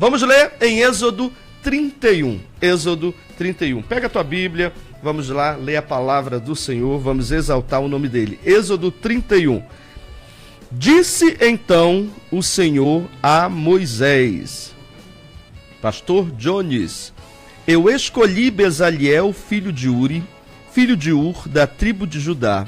Vamos ler em Êxodo 31. Êxodo 31. Pega a tua Bíblia, vamos lá ler a palavra do Senhor, vamos exaltar o nome dele. Êxodo 31. Disse então o Senhor a Moisés, pastor Jones, eu escolhi Bezaliel, filho de Uri, filho de Ur, da tribo de Judá,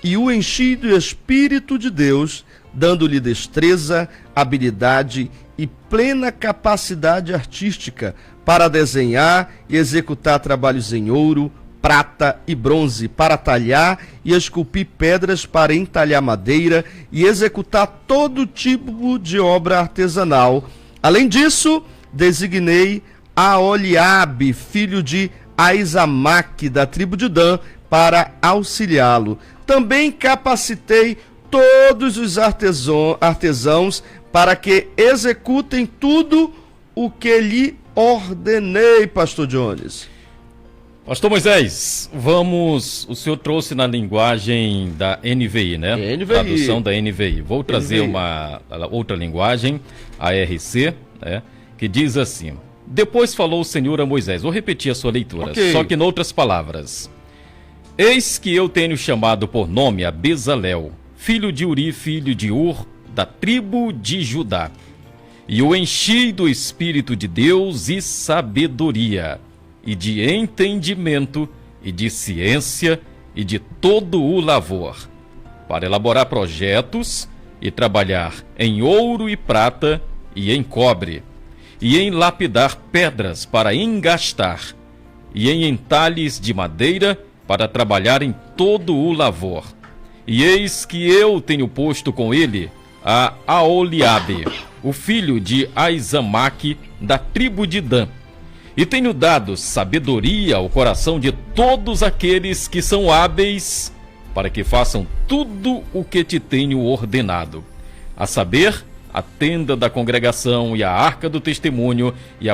e o enchi do Espírito de Deus, dando-lhe destreza, habilidade e plena capacidade artística para desenhar e executar trabalhos em ouro, prata e bronze, para talhar e esculpir pedras para entalhar madeira e executar todo tipo de obra artesanal. Além disso, designei Aholiabe, filho de Aizamaque, da tribo de Dan, para auxiliá-lo. Também capacitei todos os artesãos para que executem tudo o que lhe ordenei, pastor Jones. Pastor Moisés, o senhor trouxe na linguagem da NVI, né? NVI. Tradução da NVI. Vou trazer NVI. uma outra linguagem, a RC, né? Que diz assim: depois falou o Senhor a Moisés. Vou repetir a sua leitura, só que em outras palavras. Eis que eu tenho chamado por nome a Bezalel, filho de Uri, filho de Ur, da tribo de Judá, e o enchi do Espírito de Deus e sabedoria, e de entendimento, e de ciência, e de todo o lavor, para elaborar projetos e trabalhar em ouro e prata e em cobre, e em lapidar pedras para engastar, e em entalhes de madeira para trabalhar em todo o lavor. E eis que eu tenho posto com ele a Aholiabe, o filho de Aizamaque, da tribo de Dan, e tenho dado sabedoria ao coração de todos aqueles que são hábeis, para que façam tudo o que te tenho ordenado, a saber, a tenda da congregação e a arca do testemunho e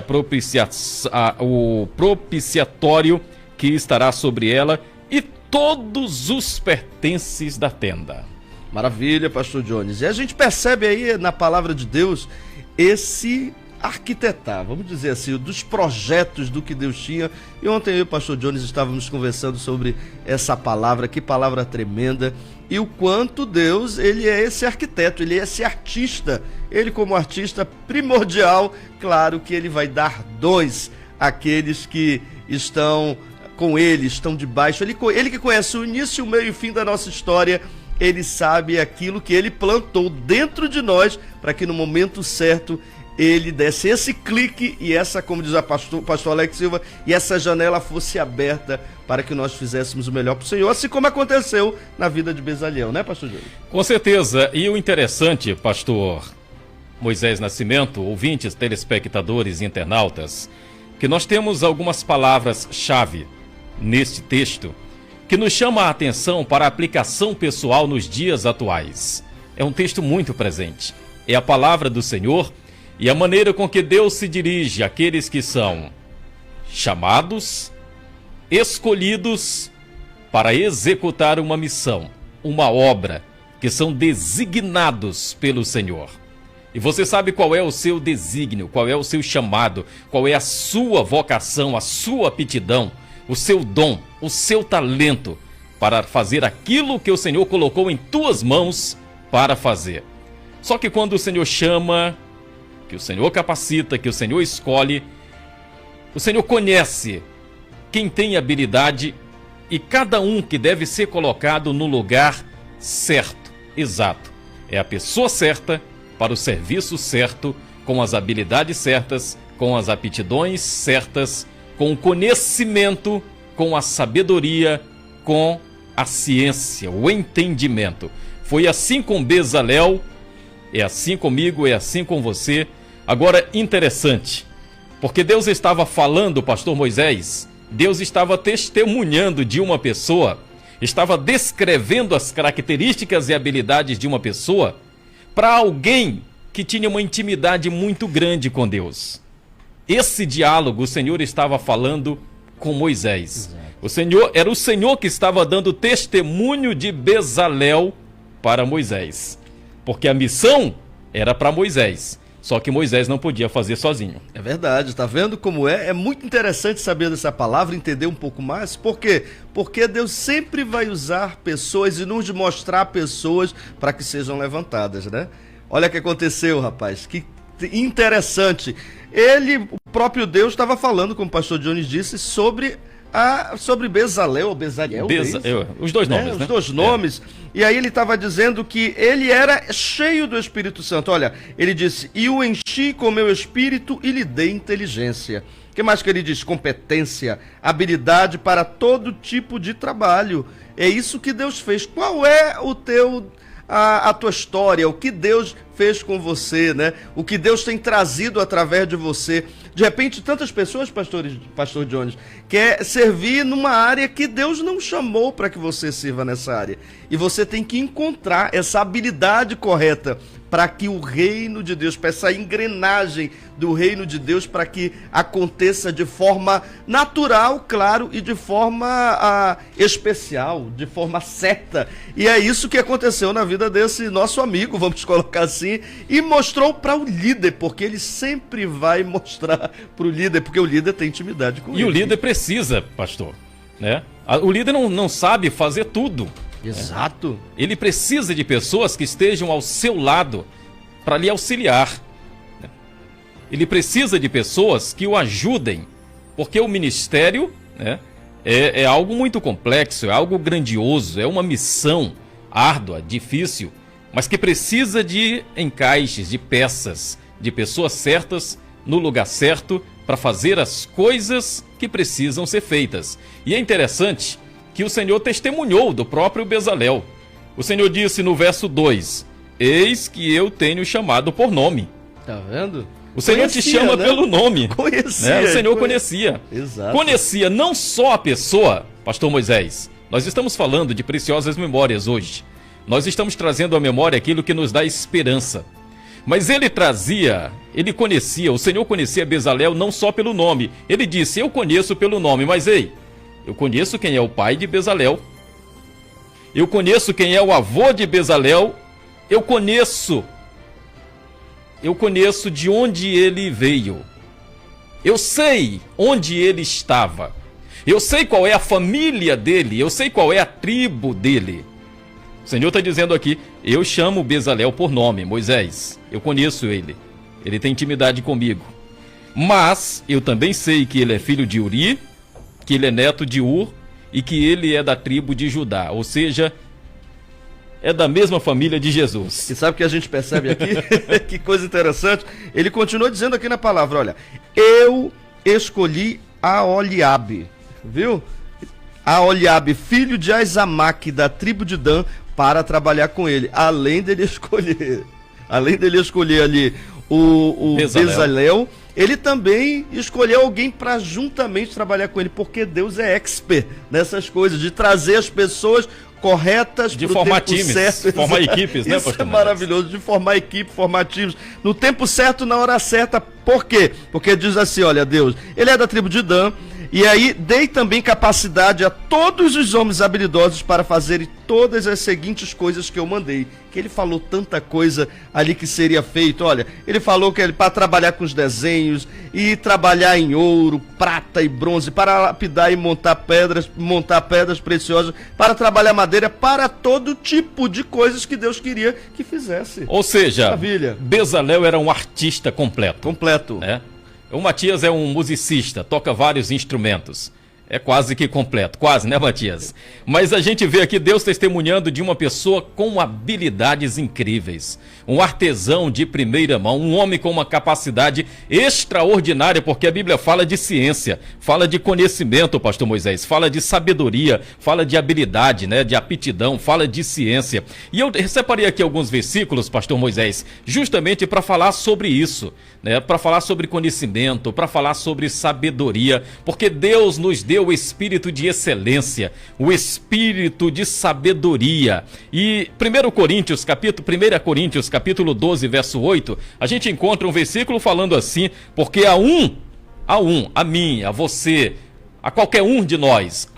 o propiciatório que estará sobre ela e todos os pertences da tenda. Maravilha, pastor Jones. E a gente percebe aí na palavra de Deus esse arquitetar, vamos dizer assim, dos projetos do que Deus tinha. E ontem eu e o pastor Jones estávamos conversando sobre essa palavra, que palavra tremenda, e o quanto Deus, ele é esse arquiteto, ele é esse artista. Ele, como artista primordial, claro que ele vai dar dons àqueles que estão com ele, estão debaixo. Ele que conhece o início, o meio e o fim da nossa história. Ele sabe aquilo que ele plantou dentro de nós, para que no momento certo ele desse esse clique e essa, como diz a pastor Alex Silva, e essa janela fosse aberta para que nós fizéssemos o melhor para o Senhor, assim como aconteceu na vida de Bezaliel, né, pastor Júlio? Com certeza. E o interessante, pastor Moisés Nascimento, ouvintes, telespectadores e internautas, que nós temos algumas palavras-chave neste texto que nos chama a atenção para a aplicação pessoal nos dias atuais. É um texto muito presente. É a palavra do Senhor e a maneira com que Deus se dirige àqueles que são chamados, escolhidos para executar uma missão, uma obra, que são designados pelo Senhor. E você sabe qual é o seu desígnio, qual é o seu chamado, qual é a sua vocação, a sua aptidão, o seu dom, o seu talento para fazer aquilo que o Senhor colocou em tuas mãos para fazer. Só que quando o Senhor chama, que o Senhor capacita, que o Senhor escolhe, o Senhor conhece quem tem habilidade e cada um que deve ser colocado no lugar certo, exato. É a pessoa certa para o serviço certo, com as habilidades certas, com as aptidões certas, com o conhecimento, com a sabedoria, com a ciência, o entendimento. Foi assim com Bezalel, é assim comigo, é assim com você. Agora, interessante, porque Deus estava falando, pastor Moisés, Deus estava testemunhando de uma pessoa, estava descrevendo as características e habilidades de uma pessoa para alguém que tinha uma intimidade muito grande com Deus. Esse diálogo o Senhor estava falando com Moisés. Exato. Era o Senhor que estava dando testemunho de Bezalel para Moisés. Porque a missão era para Moisés. Só que Moisés não podia fazer sozinho. É verdade, tá vendo como é? É muito interessante saber dessa palavra, entender um pouco mais. Por quê? Porque Deus sempre vai usar pessoas e nos mostrar pessoas para que sejam levantadas, né? Olha o que aconteceu, rapaz. Que interessante. O próprio Deus, estava falando, como o pastor Jones disse, sobre Bezalel, ou Bezalel, os dois nomes, né? Os dois nomes. E aí ele estava dizendo que ele era cheio do Espírito Santo. Olha, ele disse, e o enchi com meu espírito e lhe dei inteligência. O que mais que ele diz? Competência, habilidade para todo tipo de trabalho. É isso que Deus fez. Qual é a tua história, o que Deus fez com você, né? O que Deus tem trazido através de você? De repente, tantas pessoas, pastor Jones, quer servir numa área que Deus não chamou para que você sirva nessa área. E você tem que encontrar essa habilidade correta para que o reino de Deus, para essa engrenagem do reino de Deus, para que aconteça de forma natural, claro, e de forma especial, de forma certa. E é isso que aconteceu na vida desse nosso amigo, vamos colocar assim, e mostrou para o líder, porque ele sempre vai mostrar para o líder, porque o líder tem intimidade com ele. E o líder precisa, pastor, né? O líder não sabe fazer tudo. Exato. Ele precisa de pessoas que estejam ao seu lado para lhe auxiliar. Ele precisa de pessoas que o ajudem, porque o ministério, né, é algo muito complexo, é algo grandioso, é uma missão árdua, difícil, mas que precisa de encaixes, de peças, de pessoas certas no lugar certo para fazer as coisas que precisam ser feitas. E é interessante que o Senhor testemunhou do próprio Bezalel. O Senhor disse no verso 2, eis que eu tenho chamado por nome. Tá vendo? O Senhor te chama, né, pelo nome. Conhecia. Né? O Senhor conhecia. Exato. Conhecia não só a pessoa, pastor Moisés. Nós estamos falando de preciosas memórias hoje. Nós estamos trazendo à memória aquilo que nos dá esperança. Mas o Senhor conhecia Bezalel não só pelo nome. Ele disse, eu conheço pelo nome, mas ei, eu conheço quem é o pai de Bezalel. Eu conheço quem é o avô de Bezalel. Eu conheço de onde ele veio. Eu sei onde ele estava. Eu sei qual é a família dele. Eu sei qual é a tribo dele. O Senhor está dizendo aqui, eu chamo Bezalel por nome, Moisés. Eu conheço ele. Ele tem intimidade comigo. Mas eu também sei que ele é filho de Uri, que ele é neto de Ur e que ele é da tribo de Judá, ou seja, é da mesma família de Jesus. E sabe o que a gente percebe aqui? Que coisa interessante. Ele continua dizendo aqui na palavra, olha, eu escolhi Aholiabe, viu? Aholiabe, filho de Aizamaque, da tribo de Dan, para trabalhar com ele, além dele escolher ali o Bezalel, ele também escolheu alguém para juntamente trabalhar com ele, porque Deus é expert nessas coisas, de trazer as pessoas corretas de formar times, certo. Formar equipes, né, pastor? Isso é maravilhoso, de formar equipe, formar times, no tempo certo, na hora certa. Por quê? Porque diz assim, olha, Deus, ele é da tribo de Dan, e aí dei também capacidade a todos os homens habilidosos para fazerem todas as seguintes coisas que eu mandei. Que ele falou tanta coisa ali que seria feito. Olha, ele falou que ele para trabalhar com os desenhos e trabalhar em ouro, prata e bronze, para lapidar e montar pedras preciosas, para trabalhar madeira, para todo tipo de coisas que Deus queria que fizesse. Ou seja, maravilha. Bezalel era um artista completo. Completo. Né? O Matias é um musicista, toca vários instrumentos. É quase que completo, quase, né, Matias? Mas a gente vê aqui Deus testemunhando de uma pessoa com habilidades incríveis. Um artesão de primeira mão, um homem com uma capacidade extraordinária, porque a Bíblia fala de ciência, fala de conhecimento, pastor Moisés, fala de sabedoria, fala de habilidade, né, de aptidão, fala de ciência. E eu separei aqui alguns versículos, pastor Moisés, justamente para falar sobre isso, né, para falar sobre conhecimento, para falar sobre sabedoria, porque Deus nos deu o espírito de excelência, o espírito de sabedoria. E 1 Coríntios capítulo 12, verso 8, a gente encontra um versículo falando assim, porque a mim, a você, a qualquer um de nós,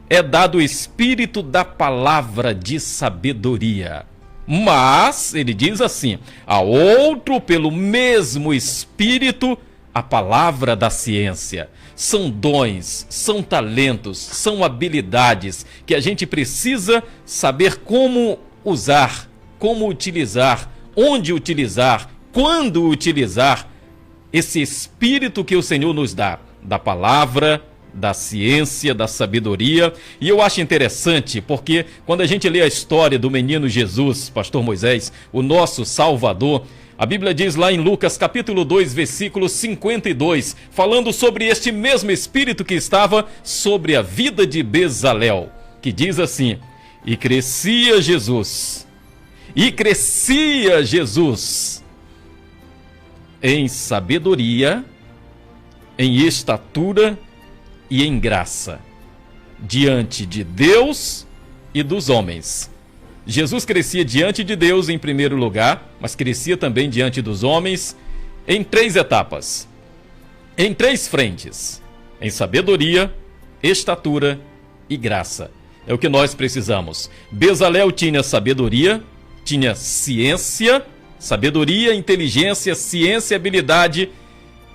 é dado o espírito da palavra de sabedoria. Mas, ele diz assim, a outro pelo mesmo Espírito, a palavra da ciência. São dons, são talentos, são habilidades que a gente precisa saber como usar, como utilizar, onde utilizar, quando utilizar esse Espírito que o Senhor nos dá, da palavra, da ciência, da sabedoria. E eu acho interessante porque quando a gente lê a história do menino Jesus, pastor Moisés, o nosso Salvador, a Bíblia diz lá em Lucas capítulo 2, versículo 52, falando sobre este mesmo Espírito que estava sobre a vida de Bezalel, que diz assim: e crescia Jesus em sabedoria, em estatura e em graça, diante de Deus e dos homens. Jesus crescia diante de Deus em primeiro lugar, mas crescia também diante dos homens em 3 etapas, em 3 frentes: em sabedoria, estatura e graça. É o que nós precisamos. Bezalel tinha sabedoria, tinha ciência, sabedoria, inteligência, ciência e habilidade,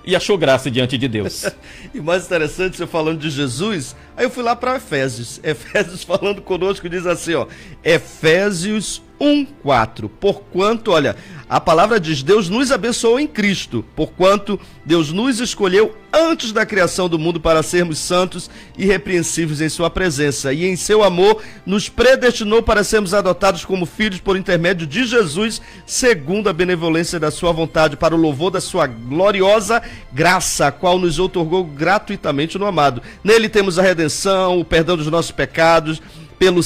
e achou graça diante de Deus. E mais interessante, você falando de Jesus, aí eu fui lá para Efésios. Efésios falando conosco diz assim, ó, Efésios 1:4. Porquanto, olha, a palavra diz: Deus nos abençoou em Cristo, porquanto Deus nos escolheu antes da criação do mundo para sermos santos e irrepreensíveis em sua presença, e em seu amor nos predestinou para sermos adotados como filhos por intermédio de Jesus, segundo a benevolência da sua vontade, para o louvor da sua gloriosa graça, a qual nos outorgou gratuitamente no amado. Nele temos a redenção, o perdão dos nossos pecados, pelo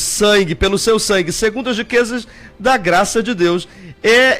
seu sangue, segundo as riquezas da graça de Deus,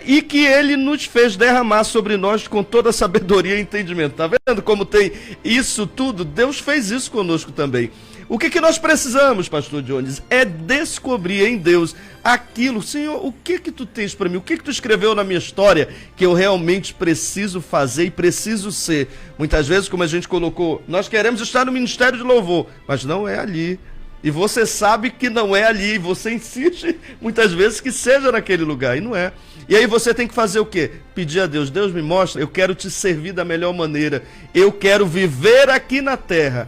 e que ele nos fez derramar sobre nós com toda a sabedoria e entendimento. Tá vendo como tem isso tudo? Deus fez isso conosco também. O que nós precisamos, pastor Jones, é descobrir em Deus aquilo. Senhor, o que tu tens para mim? O que tu escreveu na minha história que eu realmente preciso fazer e preciso ser? Muitas vezes, como a gente colocou, nós queremos estar no ministério de louvor, mas não é ali. E você sabe que não é ali, e você insiste muitas vezes que seja naquele lugar, e não é. E aí você tem que fazer o quê? Pedir a Deus: Deus, me mostra, eu quero te servir da melhor maneira, eu quero viver aqui na terra,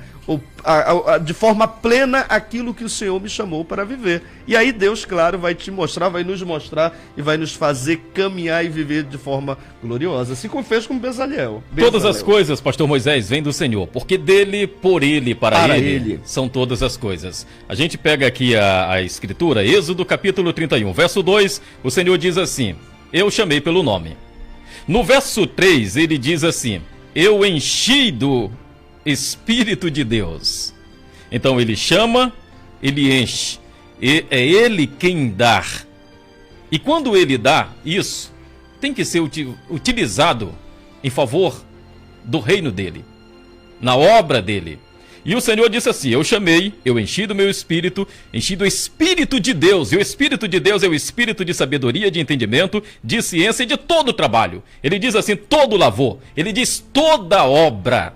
de forma plena, aquilo que o Senhor me chamou para viver. E aí Deus, claro, vai te mostrar, vai nos mostrar e vai nos fazer caminhar e viver de forma gloriosa, assim como fez com Bezalel. Todas as coisas, pastor Moisés, vêm do Senhor, porque dele, por ele, para ele são todas as coisas. A gente pega aqui a escritura, Êxodo capítulo 31, verso 2, o Senhor diz assim: eu chamei pelo nome. No verso 3 ele diz assim: eu enchi do Espírito de Deus. Então ele chama, ele enche, e é ele quem dá. E quando ele dá isso, tem que ser utilizado em favor do reino dele, na obra dele. E o Senhor disse assim: eu chamei, eu enchi do meu Espírito, enchi do Espírito de Deus. E o Espírito de Deus é o Espírito de sabedoria, de entendimento, de ciência e de todo o trabalho. Ele diz assim: todo lavor. Ele diz toda obra.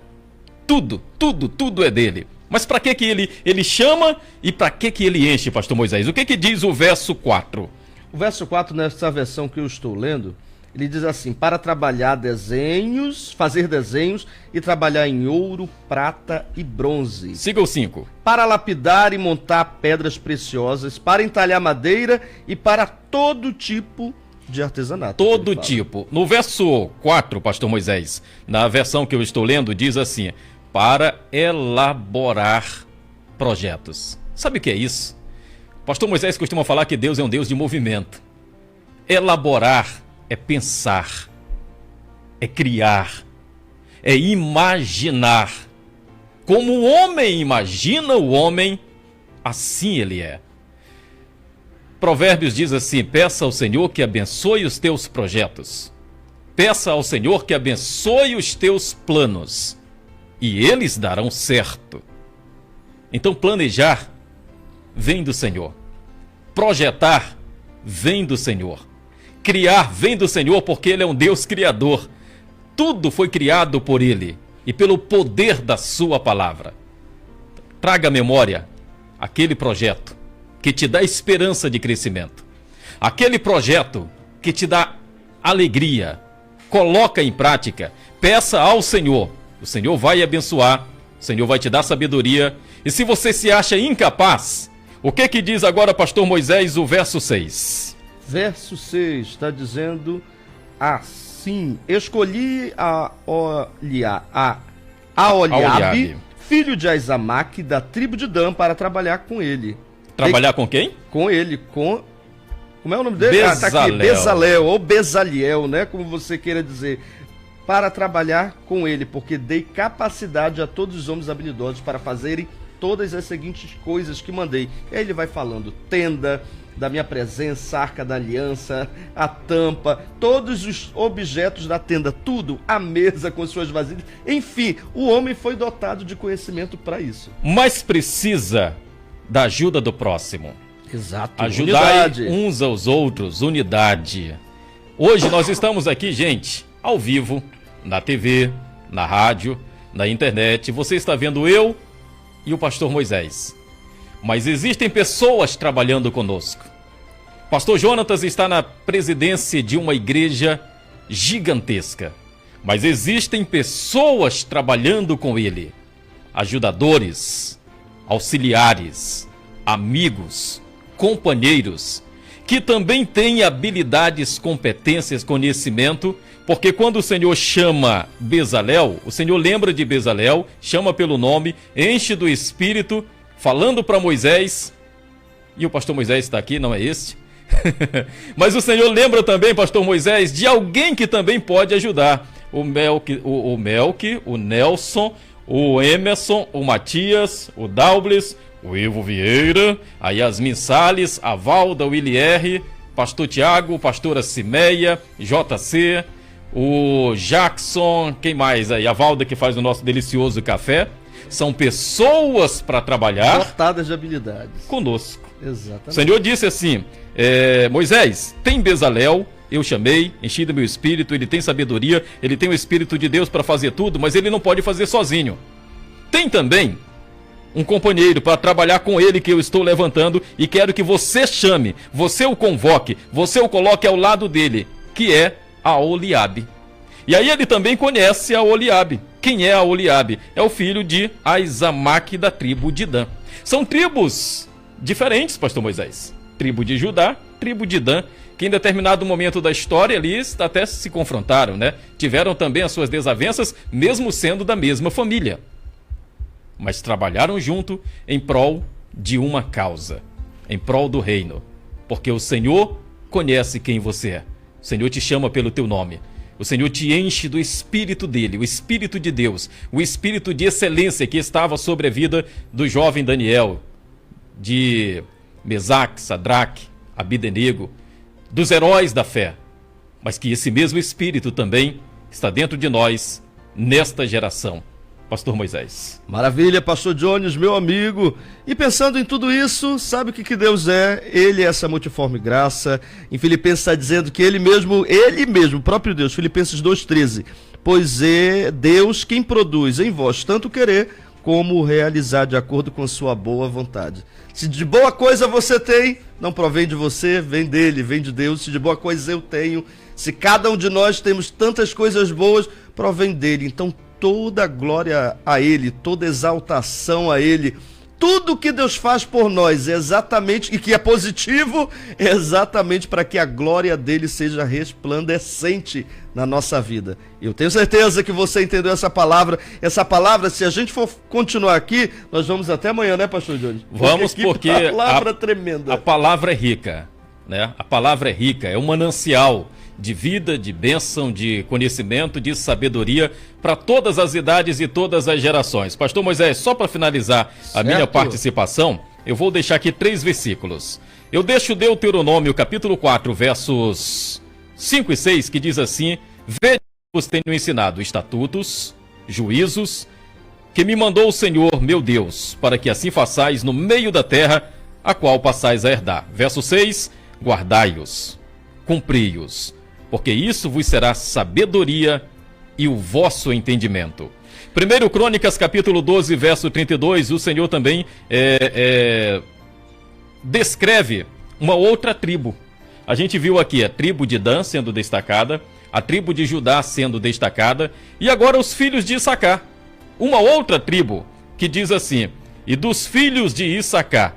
Tudo é dele. Mas para que ele chama e para que ele enche, pastor Moisés? O que diz o verso 4? O verso 4, nessa versão que eu estou lendo, ele diz assim: para trabalhar desenhos, fazer desenhos e trabalhar em ouro, prata e bronze. Siga o 5. Para lapidar e montar pedras preciosas, para entalhar madeira e para todo tipo de artesanato. Todo tipo. No verso 4, pastor Moisés, na versão que eu estou lendo, diz assim: para elaborar projetos. Sabe o que é isso? Pastor Moisés costuma falar que Deus é um Deus de movimento. Elaborar é pensar, é criar, é imaginar. Como o homem imagina o homem, assim ele é. Provérbios diz assim: peça ao Senhor que abençoe os teus projetos. Peça ao Senhor que abençoe os teus planos, e eles darão certo. Então planejar vem do Senhor. Projetar vem do Senhor. Criar vem do Senhor, porque Ele é um Deus criador. Tudo foi criado por Ele e pelo poder da sua palavra. Traga à memória aquele projeto que te dá esperança de crescimento. aquele projeto que te dá alegria, coloca em prática, peça ao Senhor. O Senhor vai abençoar, o Senhor vai te dar sabedoria. E se você se acha incapaz, o que diz agora, pastor Moisés, o verso 6? Verso 6 está dizendo assim: escolhi a Oliabe, filho de Aizamaque, da tribo de Dan, para trabalhar com ele. Trabalhar com quem? Com ele, como é o nome dele? Bezalel. Tá aqui, Bezalel, ou Bezaliel, né? Como você queira dizer. Para trabalhar com ele, porque dei capacidade a todos os homens habilidosos para fazerem todas as seguintes coisas que mandei. E aí ele vai falando: tenda da minha presença, arca da aliança, a tampa, todos os objetos da tenda, tudo, a mesa com suas vasilhas. Enfim, o homem foi dotado de conhecimento para isso. Mas precisa da ajuda do próximo. Exato. Ajudar uns aos outros, unidade. Hoje nós estamos aqui, gente, ao vivo, na TV, na rádio, na internet. Você está vendo eu e o pastor Moisés. Mas existem pessoas trabalhando conosco. Pastor Jonatas está na presidência de uma igreja gigantesca. Mas existem pessoas trabalhando com ele. Ajudadores, auxiliares, amigos, companheiros, que também têm habilidades, competências, conhecimento, porque quando o Senhor chama Bezalel, o Senhor lembra de Bezalel, chama pelo nome, enche do Espírito, falando para Moisés, e o pastor Moisés está aqui, não é este? Mas o Senhor lembra também, pastor Moisés, de alguém que também pode ajudar. O Melk, o Nelson, o Emerson, o Matias, o Daubles, o Ivo Vieira, a Yasmin Salles, a Valda, o Ilier, pastor Tiago, pastora Cimeia, JC, o Jackson, quem mais aí? A Valda, que faz o nosso delicioso café. São pessoas para trabalhar dotadas de habilidades conosco. Exatamente. O Senhor disse assim: Moisés, tem Bezalel, eu chamei, enchi do meu espírito, ele tem sabedoria, ele tem o Espírito de Deus para fazer tudo, mas ele não pode fazer sozinho. Tem também um companheiro para trabalhar com ele que eu estou levantando e quero que você chame, você o convoque, você o coloque ao lado dele, que é a Oliabe. E aí ele também conhece a Oliabe. Quem é a Oliabe? É o filho de Aizamaque, da tribo de Dan. São tribos diferentes, pastor Moisés. Tribo de Judá, tribo de Dan, que em determinado momento da história ali até se confrontaram, né? Tiveram também as suas desavenças, mesmo sendo da mesma família. Mas trabalharam junto em prol de uma causa, em prol do reino. Porque o Senhor conhece quem você é. O Senhor te chama pelo teu nome. O Senhor te enche do Espírito dele, o Espírito de Deus, o Espírito de excelência que estava sobre a vida do jovem Daniel, de Mesaque, Sadraque, Abidenego, dos heróis da fé. Mas que esse mesmo Espírito também está dentro de nós, nesta geração. Pastor Moisés. Maravilha, pastor Jones, meu amigo. E pensando em tudo isso, sabe o que Deus é? Ele é essa multiforme graça. Em Filipenses está dizendo que ele mesmo, o próprio Deus, Filipenses 2,13. Pois é Deus quem produz em vós tanto querer como realizar de acordo com sua boa vontade. Se de boa coisa você tem, não provém de você, vem dele, vem de Deus. Se de boa coisa eu tenho, se cada um de nós temos tantas coisas boas, provém dele. Então toda glória a ele, toda exaltação a ele, tudo que Deus faz por nós é exatamente, e que é positivo, é exatamente para que a glória dele seja resplandecente na nossa vida. Eu tenho certeza que você entendeu essa palavra, se a gente for continuar aqui, nós vamos até amanhã, né, pastor Jones? Vamos, porque palavra tremenda. A palavra é rica, né? A palavra é rica, é um manancial de vida, de bênção, de conhecimento, de sabedoria para todas as idades e todas as gerações. Pastor Moisés, só para finalizar a minha participação, eu vou deixar aqui 3 versículos. Eu deixo Deuteronômio capítulo 4, versos 5 e 6, que diz assim: Vede, vos tenho ensinado estatutos, juízos, que me mandou o Senhor meu Deus, para que assim façais no meio da terra, a qual passais a herdar. Verso 6, guardai-os, cumpri-os, porque isso vos será sabedoria e o vosso entendimento. 1 Crônicas, capítulo 12, verso 32, o Senhor também descreve uma outra tribo, A gente viu aqui a tribo de Dan sendo destacada, a tribo de Judá sendo destacada, e agora os filhos de Issacar. Uma outra tribo que diz assim: e dos filhos de Issacar,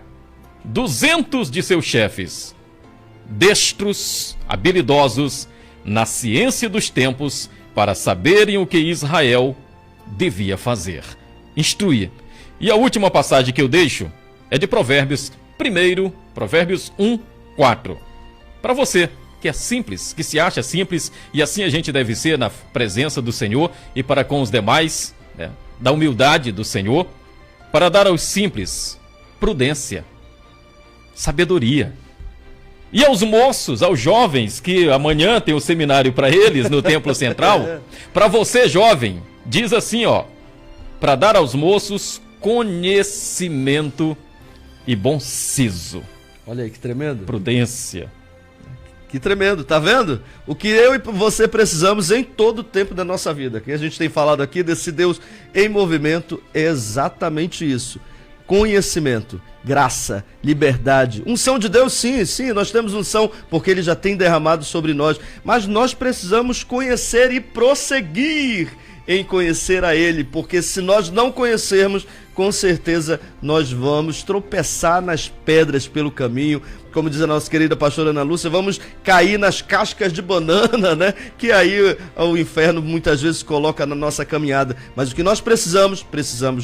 200 de seus chefes, destros, habilidosos na ciência dos tempos, para saberem o que Israel devia fazer. Instruir. E a última passagem que eu deixo é de Provérbios, Provérbios 1, 4. Para você que é simples, que se acha simples, e assim a gente deve ser na presença do Senhor e para com os demais, né, da humildade do Senhor, para dar aos simples prudência, sabedoria. E aos moços, aos jovens, que amanhã tem o seminário para eles no Templo Central, para você jovem, diz assim, ó, para dar aos moços conhecimento e bom siso. Olha aí que tremendo. Prudência. Que tremendo, tá vendo? O que eu e você precisamos em todo o tempo da nossa vida. Que a gente tem falado aqui desse Deus em movimento, é exatamente isso. Conhecimento, graça, liberdade. Unção de Deus, sim, nós temos unção porque Ele já tem derramado sobre nós. Mas nós precisamos conhecer e prosseguir em conhecer a Ele, porque se nós não conhecermos, com certeza nós vamos tropeçar nas pedras pelo caminho. Como diz a nossa querida pastora Ana Lúcia, vamos cair nas cascas de banana, né? Que aí o inferno muitas vezes coloca na nossa caminhada. Mas o que nós precisamos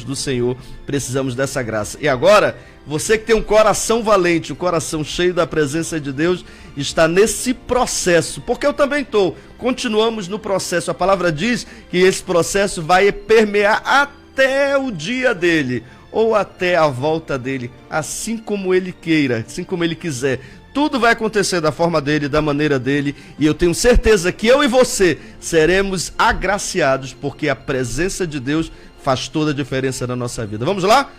do Senhor, precisamos dessa graça. E agora, você que tem um coração valente, um coração cheio da presença de Deus, está nesse processo, porque eu também estou. Continuamos no processo. A palavra diz que esse processo vai permear até o dia dele, ou até a volta dele, assim como ele queira, assim como ele quiser. Tudo vai acontecer da forma dele, da maneira dele, e eu tenho certeza que eu e você seremos agraciados, porque a presença de Deus faz toda a diferença na nossa vida. Vamos lá?